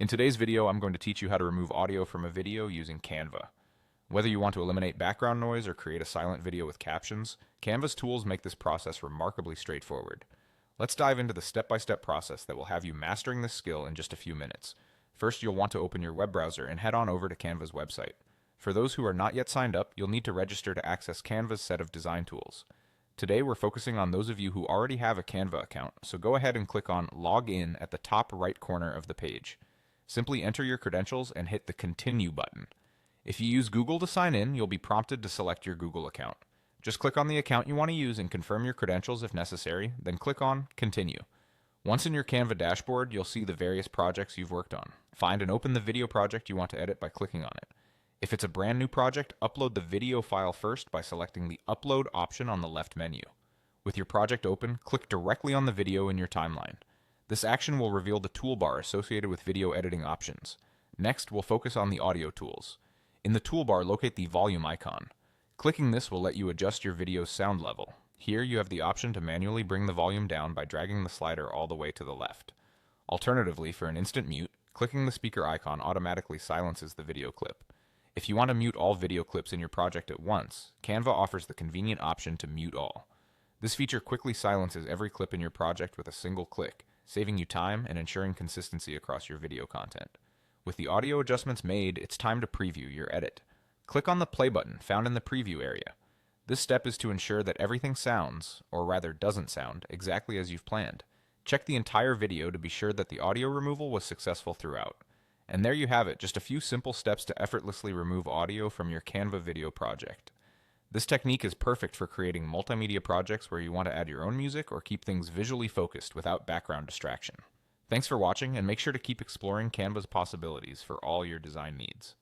In today's video, I'm going to teach you how to remove audio from a video using Canva. Whether you want to eliminate background noise or create a silent video with captions, Canva's tools make this process remarkably straightforward. Let's dive into the step-by-step process that will have you mastering this skill in just a few minutes. First, you'll want to open your web browser and head on over to Canva's website. For those who are not yet signed up, you'll need to register to access Canva's set of design tools. Today, we're focusing on those of you who already have a Canva account, so go ahead and click on Log In at the top right corner of the page. Simply enter your credentials and hit the Continue button. If you use Google to sign in, you'll be prompted to select your Google account. Just click on the account you want to use and confirm your credentials if necessary, then click on Continue. Once in your Canva dashboard, you'll see the various projects you've worked on. Find and open the video project you want to edit by clicking on it. If it's a brand new project, upload the video file first by selecting the Upload option on the left menu. With your project open, click directly on the video in your timeline. This action will reveal the toolbar associated with video editing options. Next, we'll focus on the audio tools. In the toolbar, locate the volume icon. Clicking this will let you adjust your video's sound level. Here, you have the option to manually bring the volume down by dragging the slider all the way to the left. Alternatively, for an instant mute, clicking the speaker icon automatically silences the video clip. If you want to mute all video clips in your project at once, Canva offers the convenient option to mute all. This feature quickly silences every clip in your project with a single click, saving you time and ensuring consistency across your video content. With the audio adjustments made, it's time to preview your edit. Click on the play button found in the preview area. This step is to ensure that everything sounds, or rather doesn't sound, exactly as you've planned. Check the entire video to be sure that the audio removal was successful throughout. And there you have it, just a few simple steps to effortlessly remove audio from your Canva video project. This technique is perfect for creating multimedia projects where you want to add your own music or keep things visually focused without background distraction. Thanks for watching, and make sure to keep exploring Canva's possibilities for all your design needs.